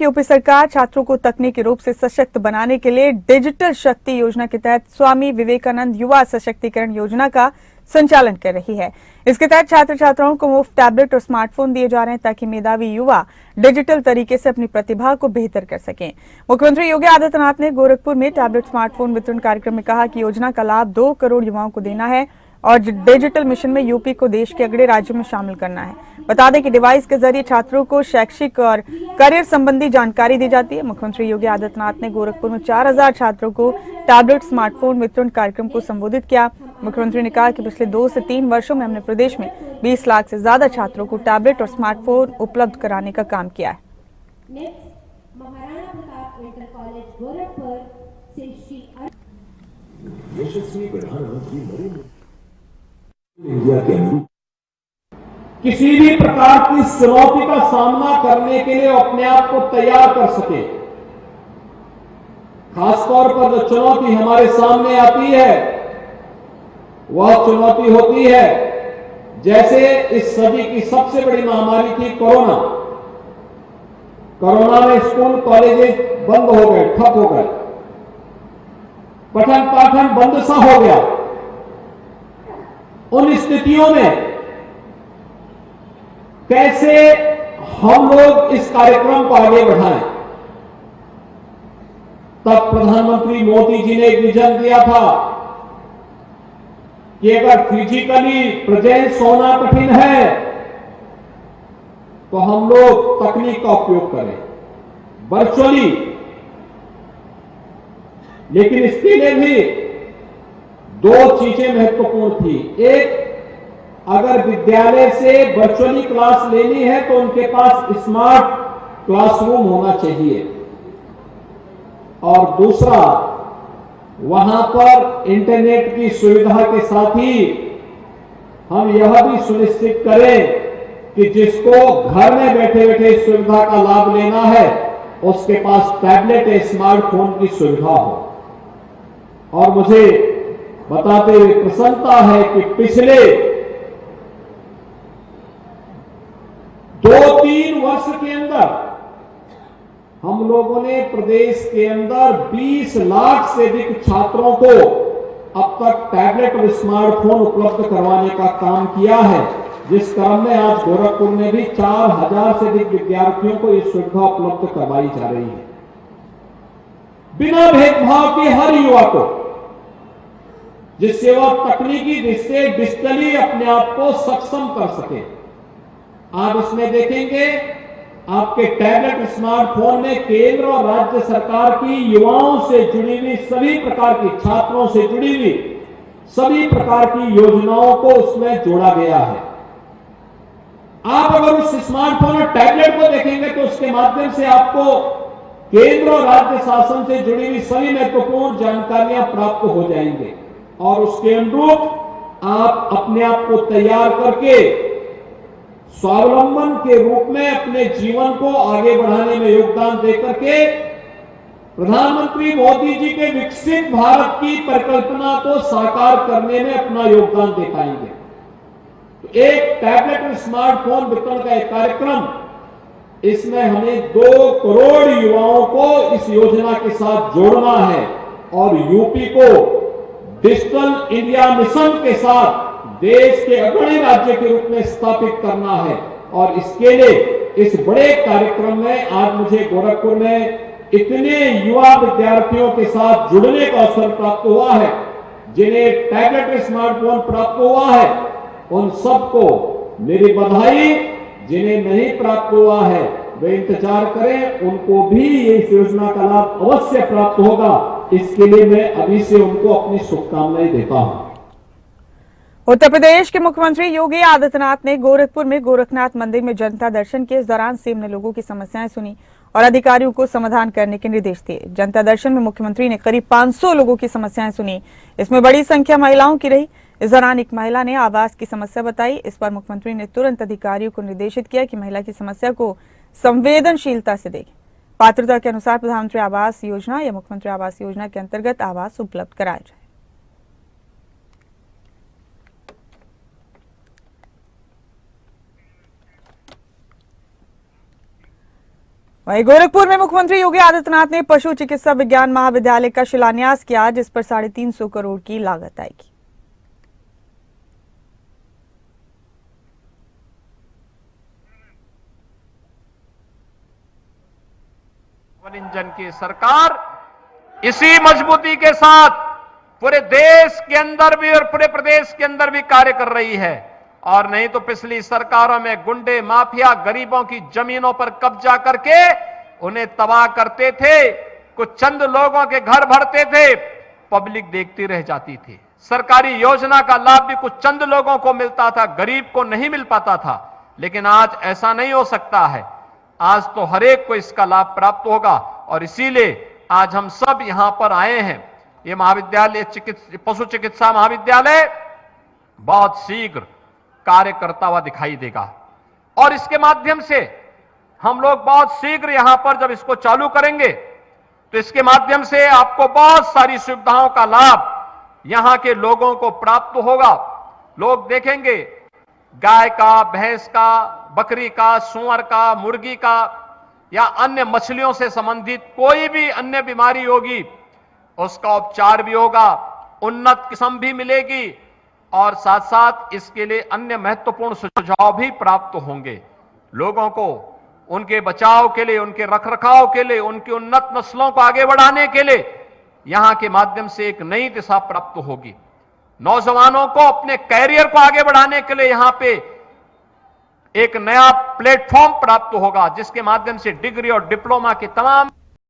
UP सरकार छात्रों को तकनीकी रूप से सशक्त बनाने के लिए डिजिटल शक्ति योजना के तहत स्वामी विवेकानंद युवा सशक्तिकरण योजना का संचालन कर रही है। इसके तहत छात्र छात्राओं को मुफ्त टैबलेट और स्मार्टफोन दिए जा रहे हैं ताकि मेधावी युवा डिजिटल तरीके से अपनी प्रतिभा को बेहतर कर सकें। मुख्यमंत्री योगी आदित्यनाथ ने गोरखपुर में टैबलेट स्मार्टफोन वितरण कार्यक्रम में कहा कि योजना का लाभ 2 करोड़ युवाओं को देना है और डिजिटल मिशन में यूपी को देश के अगले राज्यों में शामिल करना है। बता दें कि डिवाइस के जरिए छात्रों को शैक्षिक और करियर संबंधी जानकारी दी जाती है। मुख्यमंत्री योगी आदित्यनाथ ने गोरखपुर में 4000 छात्रों को टैबलेट स्मार्टफोन वितरण कार्यक्रम को संबोधित किया। मुख्यमंत्री ने कहा कि पिछले 2 से 3 वर्षों में हमने प्रदेश में 20 लाख से ज्यादा छात्रों को टैबलेट और स्मार्टफोन उपलब्ध कराने का काम किया है। यशस्वी प्रधानमंत्री नरेंद्र इंडिया के अनुरूप किसी भी प्रकार की चुनौती का सामना करने के लिए अपने आप को तैयार कर सके। खासतौर पर जो चुनौती हमारे सामने आती है वह चुनौती होती है जैसे इस सदी की सबसे बड़ी महामारी थी कोरोना। कोरोना में स्कूल कॉलेजेस बंद हो गए, ठप हो गए, पठन पाठन बंद सा हो गया। उन स्थितियों में कैसे हम लोग इस कार्यक्रम को आगे बढ़ाएं, तब प्रधानमंत्री मोदी जी ने एक विजन दिया था कि अगर फिजिकली प्रेजेंस होना कठिन है तो हम लोग तकनीक का उपयोग करें वर्चुअली। लेकिन इसके लिए भी 2 चीजें महत्वपूर्ण थी। एक, अगर विद्यालय से वर्चुअली क्लास लेनी है तो उनके पास स्मार्ट क्लासरूम होना चाहिए, और दूसरा, वहां पर इंटरनेट की सुविधा के साथ ही हम यह भी सुनिश्चित करें कि जिसको घर में बैठे बैठे इस सुविधा का लाभ लेना है उसके पास टैबलेट या स्मार्टफोन की सुविधा हो। और मुझे बताते हुए प्रसन्नता है कि पिछले 2-3 वर्ष के अंदर हम लोगों ने प्रदेश के अंदर 20 लाख से अधिक छात्रों को अब तक टैबलेट और स्मार्टफोन उपलब्ध करवाने का काम किया है, जिस क्रम में आज गोरखपुर में भी 4000 से अधिक विद्यार्थियों को यह सुविधा उपलब्ध करवाई जा रही है। बिना भेदभाव के हर युवा को, जिससे वह तकनीकी दृष्टि डिजिटली अपने आप को सक्षम कर सके। आप इसमें देखेंगे आपके टैबलेट स्मार्टफोन में केंद्र और राज्य सरकार की युवाओं से जुड़ी हुई सभी प्रकार की, छात्रों से जुड़ी हुई सभी प्रकार की योजनाओं को उसमें जोड़ा गया है। आप अगर उस स्मार्टफोन और टैबलेट को देखेंगे तो उसके माध्यम से आपको केंद्र और राज्य शासन से जुड़ी हुई सभी महत्वपूर्ण जानकारियां प्राप्त हो जाएंगे, और उसके अनुरूप आप अपने आप को तैयार करके स्वावलंबन के रूप में अपने जीवन को आगे बढ़ाने में योगदान देकर के प्रधानमंत्री मोदी जी के विकसित भारत की परिकल्पना को साकार करने में अपना योगदान दे पाएंगे। तो एक टैबलेट और स्मार्टफोन वितरण का एक कार्यक्रम, इसमें हमें 2 करोड़ युवाओं को इस योजना के साथ जोड़ना है और यूपी को डिजिटल इंडिया मिशन के साथ देश के अग्रणी राज्य के रूप में स्थापित करना है। और इसके लिए इस बड़े कार्यक्रम में आज मुझे गोरखपुर में इतने युवा विद्यार्थियों के साथ जुड़ने का अवसर प्राप्त हुआ है, जिन्हें टैबलेट स्मार्टफोन प्राप्त हुआ है उन सबको मेरी बधाई। जिन्हें नहीं प्राप्त हुआ है वे इंतजार करें, उनको भी इस योजना का लाभ अवश्य प्राप्त होगा। इसके लिए मैं अभी से उनको अपनी शुभकामनाएं देता हूं। उत्तर प्रदेश के मुख्यमंत्री योगी आदित्यनाथ ने गोरखपुर में गोरखनाथ मंदिर में जनता दर्शन के इस दौरान सीएम ने लोगों की समस्याएं सुनी और अधिकारियों को समाधान करने के निर्देश दिए। जनता दर्शन में मुख्यमंत्री ने करीब 500 लोगों की समस्याएं सुनी। इसमें बड़ी संख्या महिलाओं की रही। इस दौरान एक महिला ने आवास की समस्या बताई। इस पर मुख्यमंत्री ने तुरंत अधिकारियों को निर्देशित किया कि महिला की समस्या को संवेदनशीलता से देखें। पात्रता के अनुसार प्रधानमंत्री आवास योजना या मुख्यमंत्री आवास योजना के अंतर्गत आवास उपलब्ध कराया जाए। वहीं गोरखपुर में मुख्यमंत्री योगी आदित्यनाथ ने पशु चिकित्सा विज्ञान महाविद्यालय का शिलान्यास किया, जिस पर 350 करोड़ की लागत आएगी। इंजन की सरकार इसी मजबूती के साथ पूरे देश के अंदर भी और पूरे प्रदेश के अंदर भी कार्य कर रही है। और नहीं तो पिछली सरकारों में गुंडे माफिया गरीबों की जमीनों पर कब्जा करके उन्हें तबाह करते थे, कुछ चंद लोगों के घर भरते थे, पब्लिक देखती रह जाती थी। सरकारी योजना का लाभ भी कुछ चंद लोगों को मिलता था, गरीब को नहीं मिल पाता था। लेकिन आज ऐसा नहीं हो सकता है, आज तो हर एक को इसका लाभ प्राप्त होगा। और इसीलिए आज हम सब यहां पर आए हैं। ये महाविद्यालय पशु चिकित्सा महाविद्यालय बहुत शीघ्र कार्य करता हुआ दिखाई देगा और इसके माध्यम से हम लोग बहुत शीघ्र यहां पर जब इसको चालू करेंगे तो इसके माध्यम से आपको बहुत सारी सुविधाओं का लाभ यहां के लोगों को प्राप्त होगा। लोग देखेंगे गाय का, भैंस का, बकरी का, सूअर का, मुर्गी का या अन्य मछलियों से संबंधित कोई भी अन्य बीमारी होगी, उसका उपचार भी होगा, उन्नत किस्म भी मिलेगी और साथ साथ इसके लिए अन्य महत्वपूर्ण सुझाव भी प्राप्त होंगे। लोगों को उनके बचाव के लिए, उनके रखरखाव के लिए, उनकी उन्नत नस्लों को आगे बढ़ाने के लिए यहां के माध्यम से एक नई दिशा प्राप्त होगी। नौजवानों को अपने कैरियर को आगे बढ़ाने के लिए यहां पे एक नया प्लेटफॉर्म प्राप्त होगा, जिसके माध्यम से डिग्री और डिप्लोमा के तमाम